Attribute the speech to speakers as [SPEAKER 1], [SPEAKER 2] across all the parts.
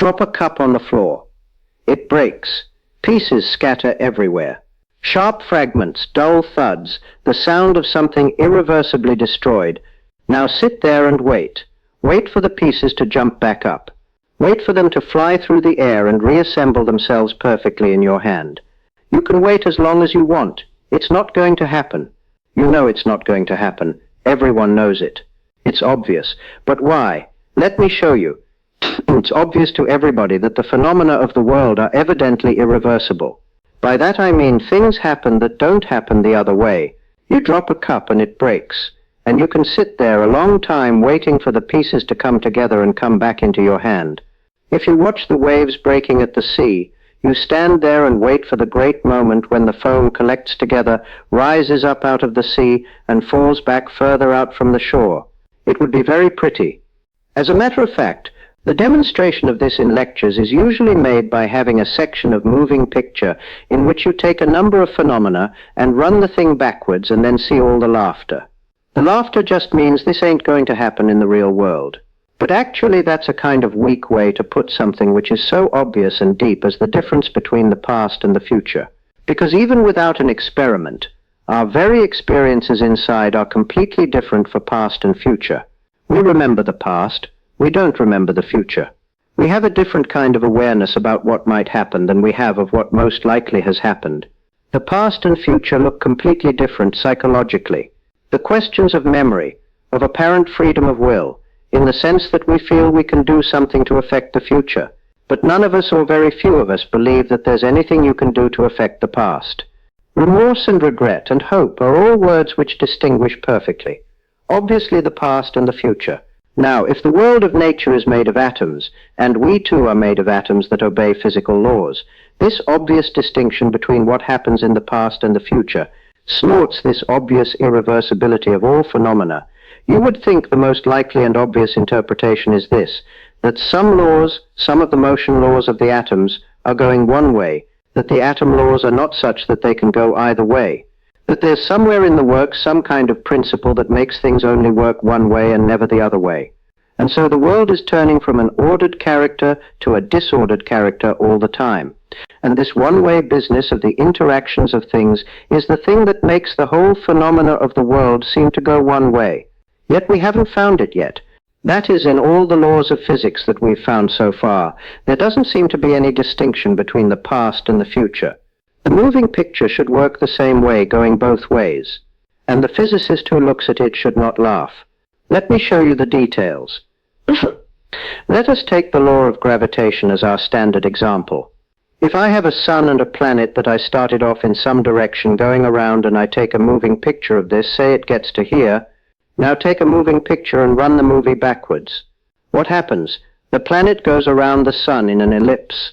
[SPEAKER 1] Drop a cup on the floor. It breaks. Pieces scatter everywhere. Sharp fragments, dull thuds, the sound of something irreversibly destroyed. Now sit there and wait. Wait for the pieces to jump back up. Wait for them to fly through the air and reassemble themselves perfectly in your hand. You can wait as long as you want. It's not going to happen. You know it's not going to happen. Everyone knows it. It's obvious. But why? Let me show you. It's obvious to everybody that the phenomena of the world are evidently irreversible. By that I mean things happen that don't happen the other way. You drop a cup and it breaks, and you can sit there a long time waiting for the pieces to come together and come back into your hand. If you watch the waves breaking at the sea, you stand there and wait for the great moment when the foam collects together, rises up out of the sea, and falls back further out from the shore. It would be very pretty. As a matter of fact, the demonstration of this in lectures is usually made by having a section of moving picture in which you take a number of phenomena and run the thing backwards and then see all the laughter. The laughter just means this ain't going to happen in the real world. But actually that's a kind of weak way to put something which is so obvious and deep as the difference between the past and the future. Because even without an experiment, our very experiences inside are completely different for past and future. We remember the past. We don't remember the future. We have a different kind of awareness about what might happen than we have of what most likely has happened. The past and future look completely different psychologically. The questions of memory, of apparent freedom of will, in the sense that we feel we can do something to affect the future. But none of us or very few of us believe that there's anything you can do to affect the past. Remorse and regret and hope are all words which distinguish perfectly. Obviously the past and the future. Now, if the world of nature is made of atoms, and we too are made of atoms that obey physical laws, this obvious distinction between what happens in the past and the future snorts this obvious irreversibility of all phenomena. You would think the most likely and obvious interpretation is this, that some laws, some of the motion laws of the atoms, are going one way, that the atom laws are not such that they can go either way. That there's somewhere in the works some kind of principle that makes things only work one way and never the other way. And so the world is turning from an ordered character to a disordered character all the time. And this one-way business of the interactions of things is the thing that makes the whole phenomena of the world seem to go one way. Yet we haven't found it yet. That is, in all the laws of physics that we've found so far, there doesn't seem to be any distinction between the past and the future. The moving picture should work the same way, going both ways, and the physicist who looks at it should not laugh. Let me show you the details. Let us take the law of gravitation as our standard example. If I have a sun and a planet that I started off in some direction going around and I take a moving picture of this, say it gets to here, now take a moving picture and run the movie backwards. What happens? The planet goes around the sun in an ellipse.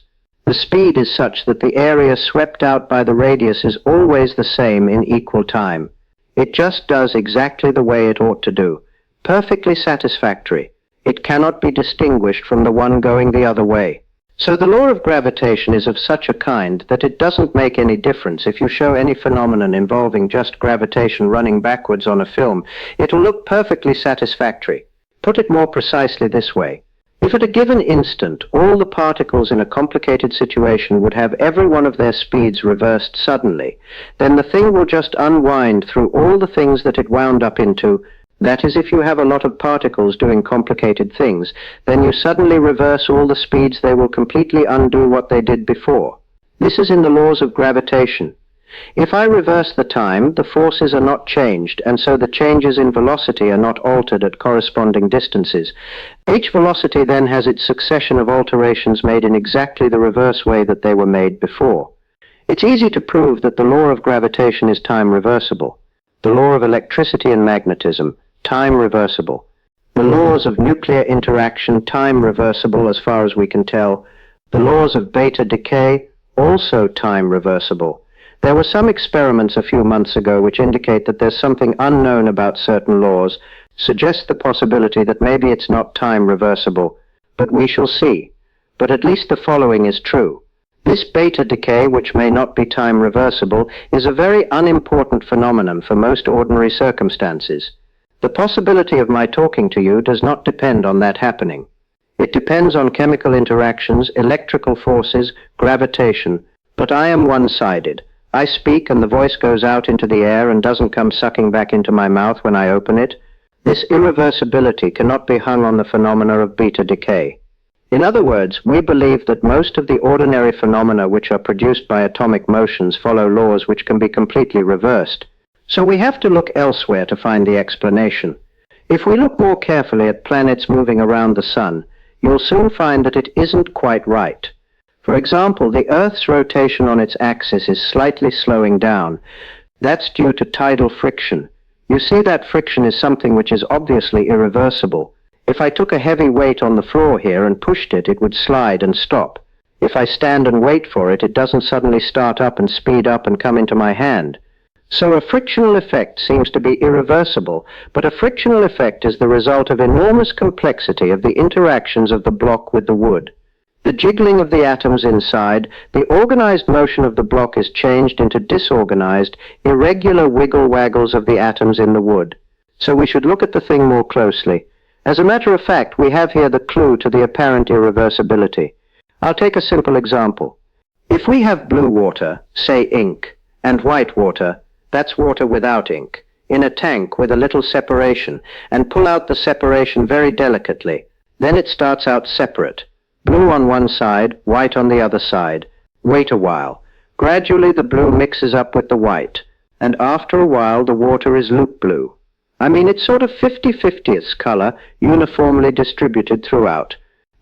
[SPEAKER 1] The speed is such that the area swept out by the radius is always the same in equal time. It just does exactly the way it ought to do. Perfectly satisfactory. It cannot be distinguished from the one going the other way. So the law of gravitation is of such a kind that it doesn't make any difference if you show any phenomenon involving just gravitation running backwards on a film. It'll look perfectly satisfactory. Put it more precisely this way. If at a given instant all the particles in a complicated situation would have every one of their speeds reversed suddenly, then the thing will just unwind through all the things that it wound up into. That is, if you have a lot of particles doing complicated things, then you suddenly reverse all the speeds, they will completely undo what they did before. This is in the laws of gravitation. If I reverse the time, the forces are not changed, and so the changes in velocity are not altered at corresponding distances. Each velocity then has its succession of alterations made in exactly the reverse way that they were made before. It's easy to prove that the law of gravitation is time reversible. The law of electricity and magnetism, time reversible. The laws of nuclear interaction, time reversible as far as we can tell. The laws of beta decay, also time reversible. There were some experiments a few months ago which indicate that there's something unknown about certain laws, suggest the possibility that maybe it's not time reversible, but we shall see. But at least the following is true. This beta decay, which may not be time reversible, is a very unimportant phenomenon for most ordinary circumstances. The possibility of my talking to you does not depend on that happening. It depends on chemical interactions, electrical forces, gravitation. But I am one-sided. I speak and the voice goes out into the air and doesn't come sucking back into my mouth when I open it. This irreversibility cannot be hung on the phenomena of beta decay. In other words, we believe that most of the ordinary phenomena which are produced by atomic motions follow laws which can be completely reversed. So we have to look elsewhere to find the explanation. If we look more carefully at planets moving around the sun, you'll soon find that it isn't quite right. For example, the Earth's rotation on its axis is slightly slowing down. That's due to tidal friction. You see, that friction is something which is obviously irreversible. If I took a heavy weight on the floor here and pushed it, it would slide and stop. If I stand and wait for it, it doesn't suddenly start up and speed up and come into my hand. So a frictional effect seems to be irreversible, but a frictional effect is the result of enormous complexity of the interactions of the block with the wood. The jiggling of the atoms inside, the organized motion of the block is changed into disorganized, irregular wiggle-waggles of the atoms in the wood. So we should look at the thing more closely. As a matter of fact, we have here the clue to the apparent irreversibility. I'll take a simple example. If we have blue water, say ink, and white water, that's water without ink, in a tank with a little separation, and pull out the separation very delicately, then it starts out separate. Blue on one side, white on the other side. Wait a while. Gradually the blue mixes up with the white, and after a while the water is loop blue. I mean, it's sort of 50/50th color, uniformly distributed throughout.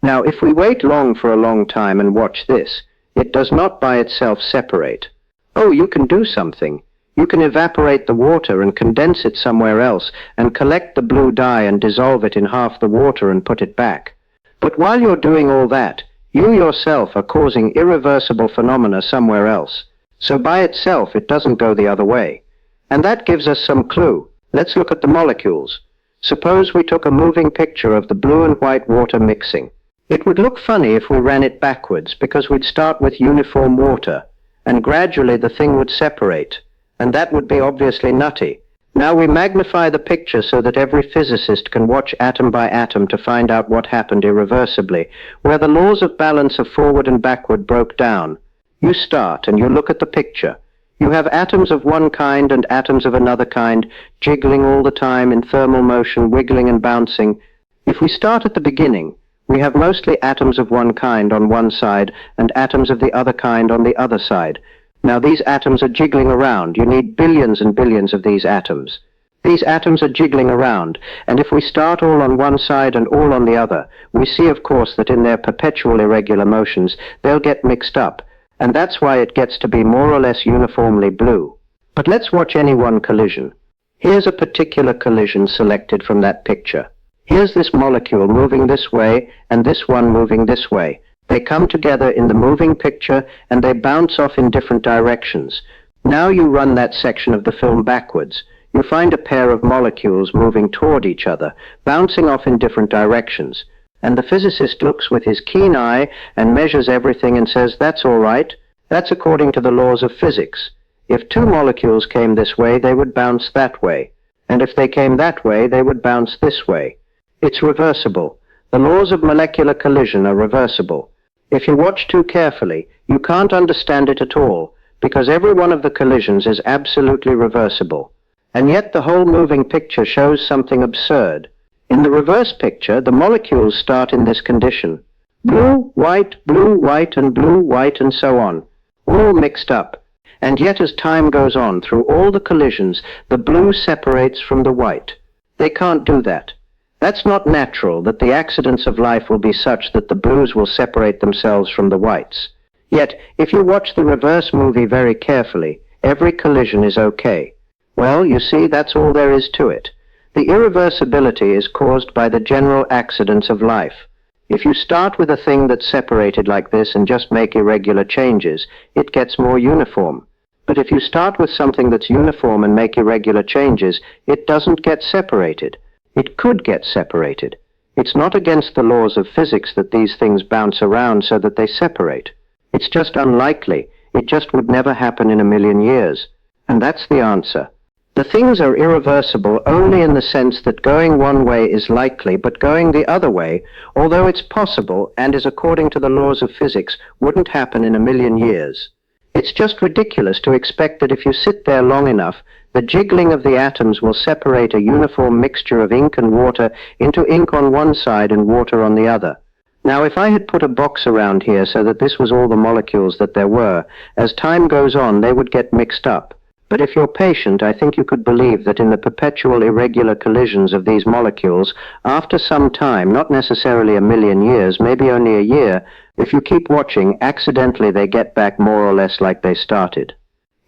[SPEAKER 1] Now, if we wait long for a long time and watch this, it does not by itself separate. Oh, you can do something. You can evaporate the water and condense it somewhere else, and collect the blue dye and dissolve it in half the water and put it back. But while you're doing all that, you yourself are causing irreversible phenomena somewhere else. So by itself, it doesn't go the other way. And that gives us some clue. Let's look at the molecules. Suppose we took a moving picture of the blue and white water mixing. It would look funny if we ran it backwards, because we'd start with uniform water, and gradually the thing would separate, and that would be obviously nutty. Now we magnify the picture so that every physicist can watch atom by atom to find out what happened irreversibly, where the laws of balance of forward and backward broke down. You start and you look at the picture. You have atoms of one kind and atoms of another kind, jiggling all the time in thermal motion, wiggling and bouncing. If we start at the beginning, we have mostly atoms of one kind on one side and atoms of the other kind on the other side. Now these atoms are jiggling around. You need billions and billions of these atoms. These atoms are jiggling around, and if we start all on one side and all on the other, we see, of course, that in their perpetual irregular motions, they'll get mixed up, and that's why it gets to be more or less uniformly blue. But let's watch any one collision. Here's a particular collision selected from that picture. Here's this molecule moving this way, and this one moving this way. They come together in the moving picture, and they bounce off in different directions. Now you run that section of the film backwards. You find a pair of molecules moving toward each other, bouncing off in different directions. And the physicist looks with his keen eye and measures everything and says, that's all right. That's according to the laws of physics. If two molecules came this way, they would bounce that way. And if they came that way, they would bounce this way. It's reversible. The laws of molecular collision are reversible. If you watch too carefully, you can't understand it at all, because every one of the collisions is absolutely reversible. And yet the whole moving picture shows something absurd. In the reverse picture, the molecules start in this condition. Blue, white, and blue, white, and so on. All mixed up. And yet as time goes on, through all the collisions, the blue separates from the white. They can't do that. That's not natural, that the accidents of life will be such that the blues will separate themselves from the whites. Yet, if you watch the reverse movie very carefully, every collision is okay. Well, you see, that's all there is to it. The irreversibility is caused by the general accidents of life. If you start with a thing that's separated like this and just make irregular changes, it gets more uniform. But if you start with something that's uniform and make irregular changes, it doesn't get separated. It could get separated. It's not against the laws of physics that these things bounce around so that they separate. It's just unlikely. It just would never happen in a million years. And that's the answer. The things are irreversible only in the sense that going one way is likely, but going the other way, although it's possible and is according to the laws of physics, wouldn't happen in a million years. It's just ridiculous to expect that if you sit there long enough, the jiggling of the atoms will separate a uniform mixture of ink and water into ink on one side and water on the other. Now, if I had put a box around here so that this was all the molecules that there were, as time goes on, they would get mixed up. But if you're patient, I think you could believe that in the perpetual irregular collisions of these molecules, after some time, not necessarily a million years, maybe only a year, if you keep watching, accidentally they get back more or less like they started.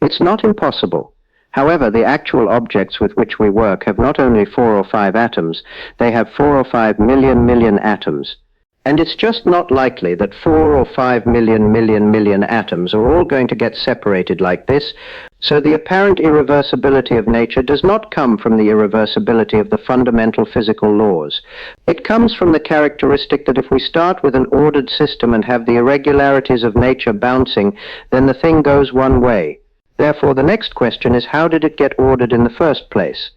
[SPEAKER 1] It's not impossible. However, the actual objects with which we work have not only 4 or 5 atoms, they have 4 or 5 million atoms. And it's just not likely that 4 or 5 million atoms are all going to get separated like this, so the apparent irreversibility of nature does not come from the irreversibility of the fundamental physical laws. It comes from the characteristic that if we start with an ordered system and have the irregularities of nature bouncing, then the thing goes one way. Therefore, the next question is, how did it get ordered in the first place?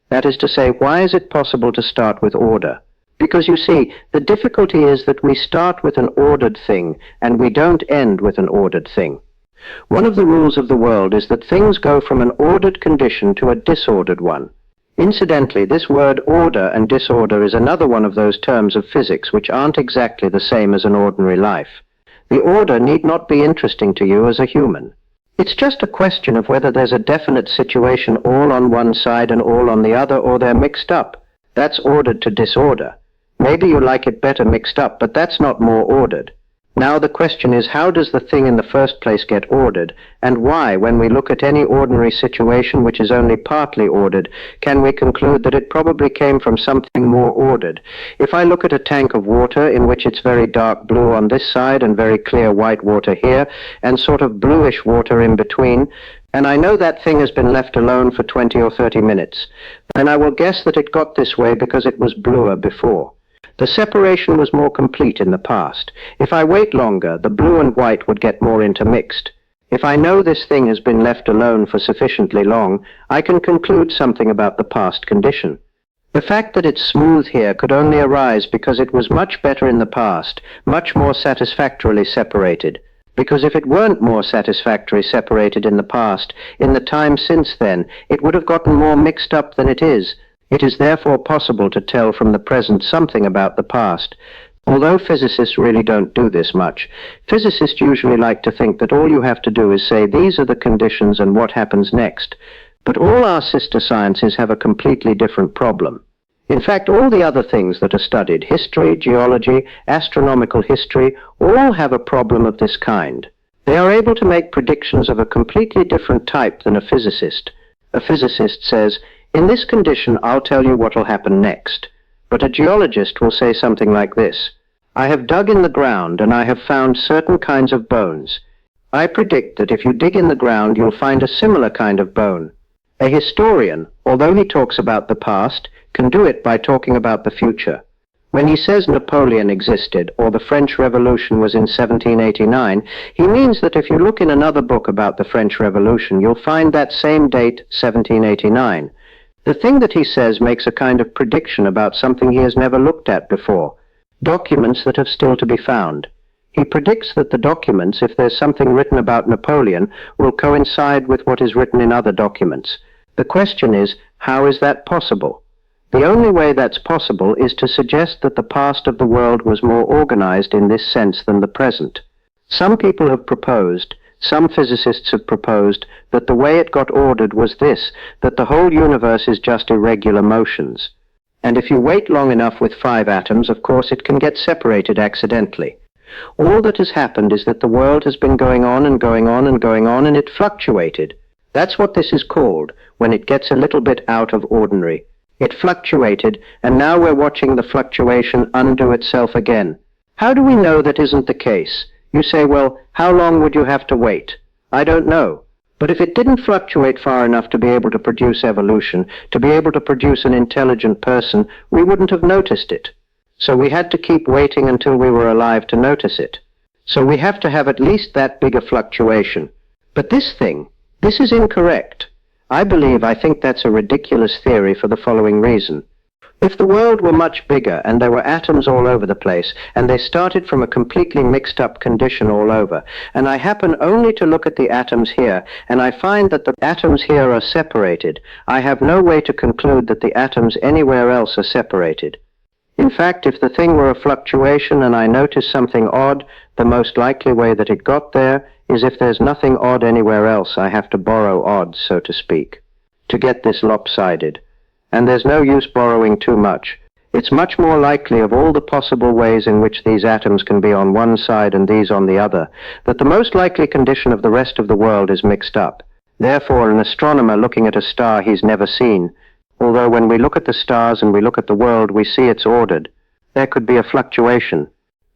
[SPEAKER 1] That is to say, why is it possible to start with order? Because, you see, the difficulty is that we start with an ordered thing, and we don't end with an ordered thing. One of the rules of the world is that things go from an ordered condition to a disordered one. Incidentally, this word order and disorder is another one of those terms of physics which aren't exactly the same as an ordinary life. The order need not be interesting to you as a human. It's just a question of whether there's a definite situation all on one side and all on the other, or they're mixed up. That's ordered to disorder. Maybe you like it better mixed up, but that's not more ordered. Now the question is, how does the thing in the first place get ordered, and why, when we look at any ordinary situation which is only partly ordered, can we conclude that it probably came from something more ordered? If I look at a tank of water in which it's very dark blue on this side and very clear white water here, and sort of bluish water in between, and I know that thing has been left alone for 20 or 30 minutes, then I will guess that it got this way because it was bluer before. The separation was more complete in the past. If I wait longer, the blue and white would get more intermixed. If I know this thing has been left alone for sufficiently long, I can conclude something about the past condition. The fact that it's smooth here could only arise because it was much better in the past, much more satisfactorily separated. Because if it weren't more satisfactorily separated in the past, in the time since then, it would have gotten more mixed up than it is. It is therefore possible to tell from the present something about the past. Although physicists really don't do this much, physicists usually like to think that all you have to do is say these are the conditions and what happens next. But all our sister sciences have a completely different problem. In fact, all the other things that are studied, history, geology, astronomical history, all have a problem of this kind. They are able to make predictions of a completely different type than a physicist. A physicist says, in this condition, I'll tell you what will happen next. But a geologist will say something like this: I have dug in the ground and I have found certain kinds of bones. I predict that if you dig in the ground, you'll find a similar kind of bone. A historian, although he talks about the past, can do it by talking about the future. When he says Napoleon existed, or the French Revolution was in 1789, he means that if you look in another book about the French Revolution, you'll find that same date, 1789. The thing that he says makes a kind of prediction about something he has never looked at before, documents that have still to be found. He predicts that the documents, if there's something written about Napoleon, will coincide with what is written in other documents. The question is, how is that possible? The only way that's possible is to suggest that the past of the world was more organized in this sense than the present. Some people have proposed, some physicists have proposed, that the way it got ordered was this, that the whole universe is just irregular motions. And if you wait long enough with 5 atoms, of course it can get separated accidentally. All that has happened is that the world has been going on and going on and going on, and it fluctuated. That's what this is called, when it gets a little bit out of ordinary. It fluctuated, and now we're watching the fluctuation undo itself again. How do we know that isn't the case? You say, well, how long would you have to wait? I don't know. But if it didn't fluctuate far enough to be able to produce evolution, to be able to produce an intelligent person, we wouldn't have noticed it. So we had to keep waiting until we were alive to notice it. So we have to have at least that big a fluctuation. But this is incorrect. I think that's a ridiculous theory for the following reason. If the world were much bigger and there were atoms all over the place, and they started from a completely mixed up condition all over, and I happen only to look at the atoms here, and I find that the atoms here are separated, I have no way to conclude that the atoms anywhere else are separated. In fact, if the thing were a fluctuation and I notice something odd, the most likely way that it got there is if there's nothing odd anywhere else, I have to borrow odds, so to speak, to get this lopsided. And there's no use borrowing too much. It's much more likely of all the possible ways in which these atoms can be on one side and these on the other, that the most likely condition of the rest of the world is mixed up. Therefore, an astronomer looking at a star he's never seen, although when we look at the stars and we look at the world, we see it's ordered. There could be a fluctuation.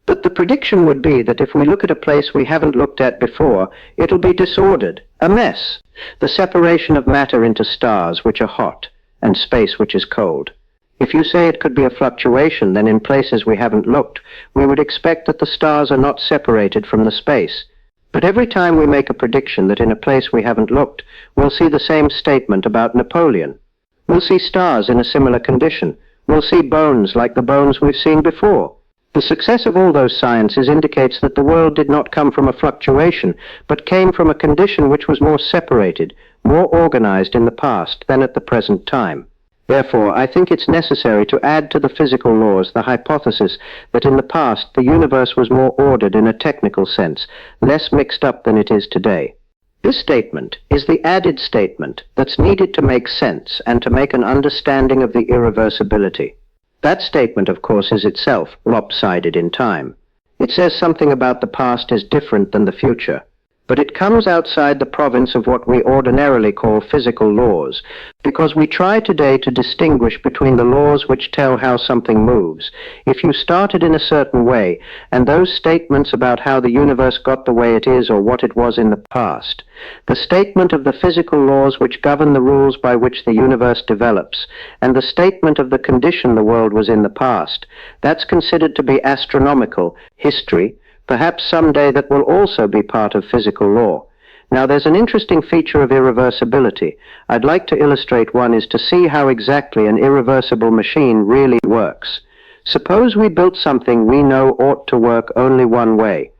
[SPEAKER 1] But the prediction would be that if we look at a place we haven't looked at before, it'll be disordered, a mess. The separation of matter into stars, which are hot, and space, which is cold. If you say it could be a fluctuation, then in places we haven't looked, we would expect that the stars are not separated from the space. But every time we make a prediction that in a place we haven't looked, we'll see the same statement about Napoleon. We'll see stars in a similar condition. We'll see bones like the bones we've seen before. The success of all those sciences indicates that the world did not come from a fluctuation, but came from a condition which was more separated, more organized in the past than at the present time. Therefore, I think it's necessary to add to the physical laws the hypothesis that in the past the universe was more ordered in a technical sense, less mixed up than it is today. This statement is the added statement that's needed to make sense and to make an understanding of the irreversibility. That statement, of course, is itself lopsided in time. It says something about the past is different than the future, but it comes outside the province of what we ordinarily call physical laws, because we try today to distinguish between the laws which tell how something moves. If you started in a certain way, and those statements about how the universe got the way it is or what it was in the past, the statement of the physical laws which govern the rules by which the universe develops, and the statement of the condition the world was in the past, that's considered to be astronomical, history, perhaps someday that will also be part of physical law. Now there's an interesting feature of irreversibility. I'd like to illustrate one is to see how exactly an irreversible machine really works. Suppose we built something we know ought to work only one way.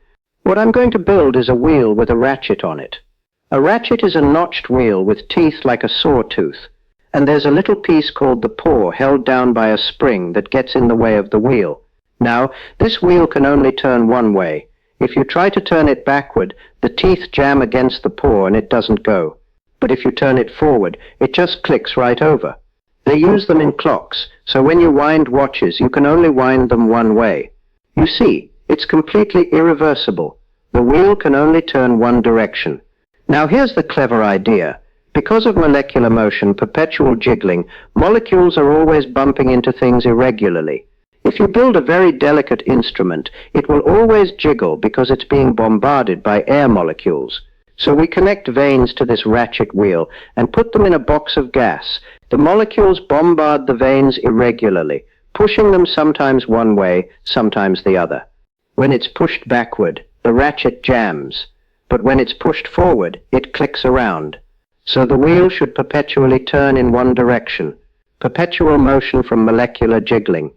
[SPEAKER 1] What I'm going to build is a wheel with a ratchet on it. A ratchet is a notched wheel with teeth like a sawtooth, and there's a little piece called the paw held down by a spring that gets in the way of the wheel. Now, this wheel can only turn one way. If you try to turn it backward, the teeth jam against the paw and it doesn't go. But if you turn it forward, it just clicks right over. They use them in clocks, so when you wind watches, you can only wind them one way. You see, it's completely irreversible. The wheel can only turn one direction. Now here's the clever idea. Because of molecular motion, perpetual jiggling, molecules are always bumping into things irregularly. If you build a very delicate instrument, it will always jiggle because it's being bombarded by air molecules. So we connect vanes to this ratchet wheel and put them in a box of gas. The molecules bombard the vanes irregularly, pushing them sometimes one way, sometimes the other. When it's pushed backward, the ratchet jams, but when it's pushed forward, it clicks around. So the wheel should perpetually turn in one direction, perpetual motion from molecular jiggling.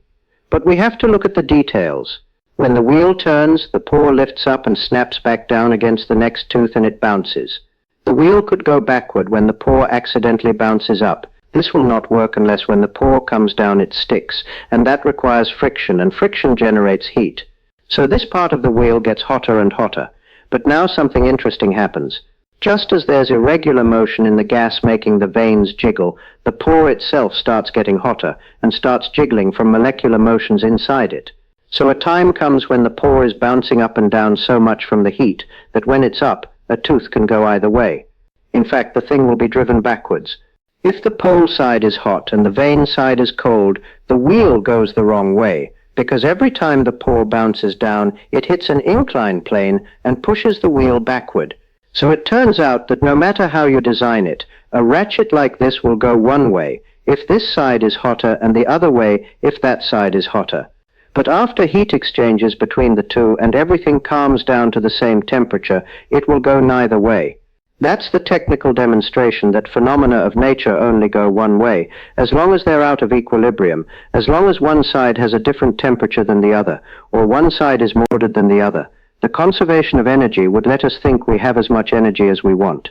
[SPEAKER 1] But we have to look at the details. When the wheel turns, the paw lifts up and snaps back down against the next tooth and it bounces. The wheel could go backward when the paw accidentally bounces up. This will not work unless when the paw comes down it sticks, and that requires friction, and friction generates heat. So this part of the wheel gets hotter and hotter. But now something interesting happens. Just as there's irregular motion in the gas making the vanes jiggle, the paw itself starts getting hotter and starts jiggling from molecular motions inside it. So a time comes when the paw is bouncing up and down so much from the heat that when it's up, a tooth can go either way. In fact, the thing will be driven backwards. If the pole side is hot and the vane side is cold, the wheel goes the wrong way, because every time the paw bounces down, it hits an incline plane and pushes the wheel backward. So it turns out that no matter how you design it, a ratchet like this will go one way, if this side is hotter, and the other way, if that side is hotter. But after heat exchanges between the two and everything calms down to the same temperature, it will go neither way. That's the technical demonstration that phenomena of nature only go one way, as long as they're out of equilibrium, as long as one side has a different temperature than the other, or one side is more ordered than the other. The conservation of energy would let us think we have as much energy as we want.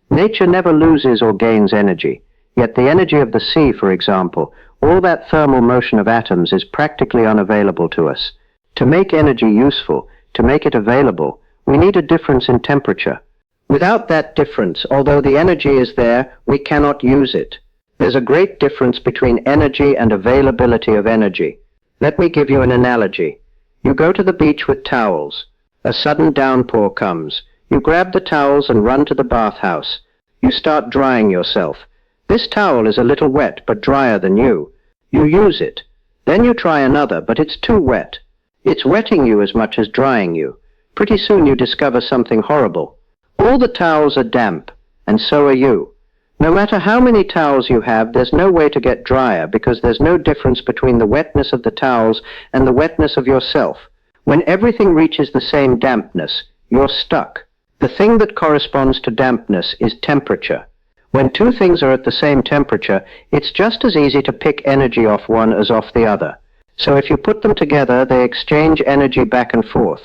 [SPEAKER 1] Nature never loses or gains energy, yet the energy of the sea, for example, all that thermal motion of atoms is practically unavailable to us. To make energy useful, to make it available, we need a difference in temperature. Without that difference, although the energy is there, we cannot use it. There's a great difference between energy and availability of energy. Let me give you an analogy. You go to the beach with towels. A sudden downpour comes. You grab the towels and run to the bathhouse. You start drying yourself. This towel is a little wet, but drier than you. You use it. Then you try another, but it's too wet. It's wetting you as much as drying you. Pretty soon you discover something horrible. All the towels are damp, and so are you. No matter how many towels you have, there's no way to get drier because there's no difference between the wetness of the towels and the wetness of yourself. When everything reaches the same dampness, you're stuck. The thing that corresponds to dampness is temperature. When two things are at the same temperature, it's just as easy to pick energy off one as off the other. So if you put them together, they exchange energy back and forth.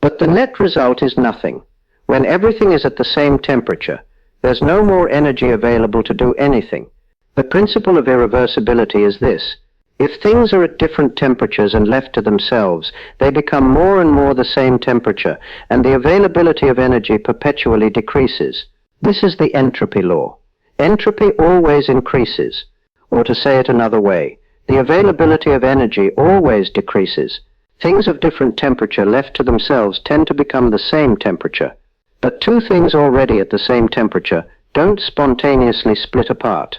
[SPEAKER 1] But the net result is nothing. When everything is at the same temperature, there's no more energy available to do anything. The principle of irreversibility is this. If things are at different temperatures and left to themselves, they become more and more the same temperature, and the availability of energy perpetually decreases. This is the entropy law. Entropy always increases. Or to say it another way, the availability of energy always decreases. Things of different temperature left to themselves tend to become the same temperature. But two things already at the same temperature don't spontaneously split apart.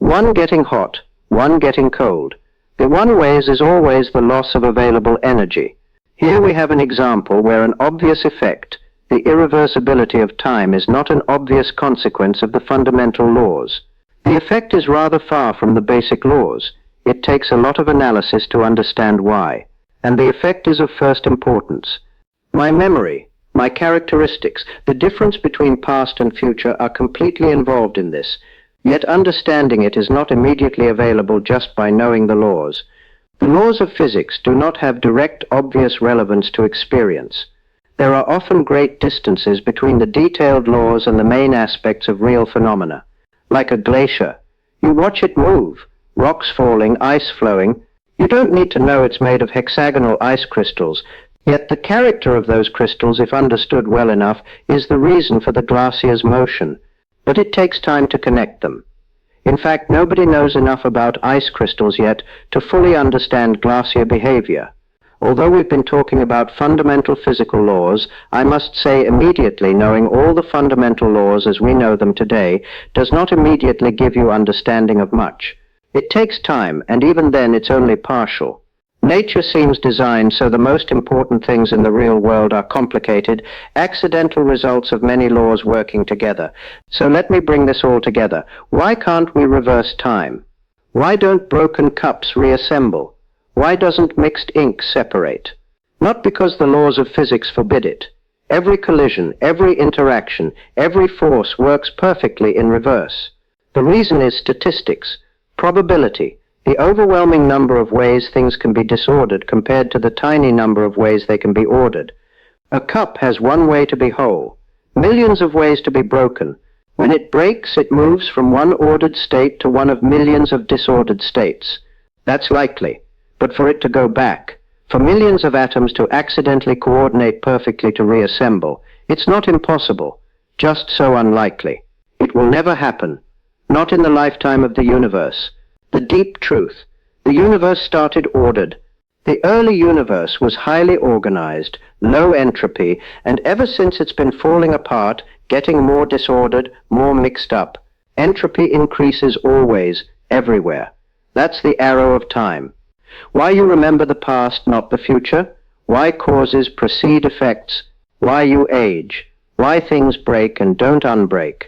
[SPEAKER 1] One getting hot, one getting cold. The one ways is always the loss of available energy. Here we have an example where an obvious effect, the irreversibility of time, is not an obvious consequence of the fundamental laws. The effect is rather far from the basic laws. It takes a lot of analysis to understand why. And the effect is of first importance. My memory, my characteristics, the difference between past and future are completely involved in this, yet understanding it is not immediately available just by knowing the laws. The laws of physics do not have direct, obvious relevance to experience. There are often great distances between the detailed laws and the main aspects of real phenomena. Like a glacier, you watch it move, rocks falling, ice flowing. You don't need to know it's made of hexagonal ice crystals. Yet the character of those crystals, if understood well enough, is the reason for the glacier's motion. But it takes time to connect them. In fact, nobody knows enough about ice crystals yet to fully understand glacier behavior. Although we've been talking about fundamental physical laws, I must say immediately knowing all the fundamental laws as we know them today does not immediately give you understanding of much. It takes time, and even then it's only partial. Nature seems designed so the most important things in the real world are complicated, accidental results of many laws working together. So let me bring this all together. Why can't we reverse time? Why don't broken cups reassemble? Why doesn't mixed ink separate? Not because the laws of physics forbid it. Every collision, every interaction, every force works perfectly in reverse. The reason is statistics, probability. The overwhelming number of ways things can be disordered compared to the tiny number of ways they can be ordered. A cup has one way to be whole, millions of ways to be broken. When it breaks, it moves from one ordered state to one of millions of disordered states. That's likely. But for it to go back, for millions of atoms to accidentally coordinate perfectly to reassemble, it's not impossible, just so unlikely. It will never happen, not in the lifetime of the universe. The deep truth. The universe started ordered. The early universe was highly organized, low entropy, and ever since it's been falling apart, getting more disordered, more mixed up. Entropy increases always, everywhere. That's the arrow of time. Why you remember the past, not the future? Why causes precede effects? Why you age? Why things break and don't unbreak?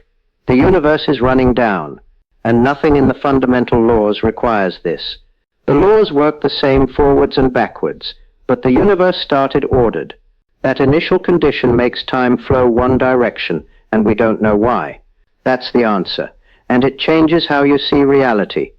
[SPEAKER 1] The universe is running down. And nothing in the fundamental laws requires this. The laws work the same forwards and backwards, but the universe started ordered. That initial condition makes time flow one direction, and we don't know why. That's the answer. And it changes how you see reality.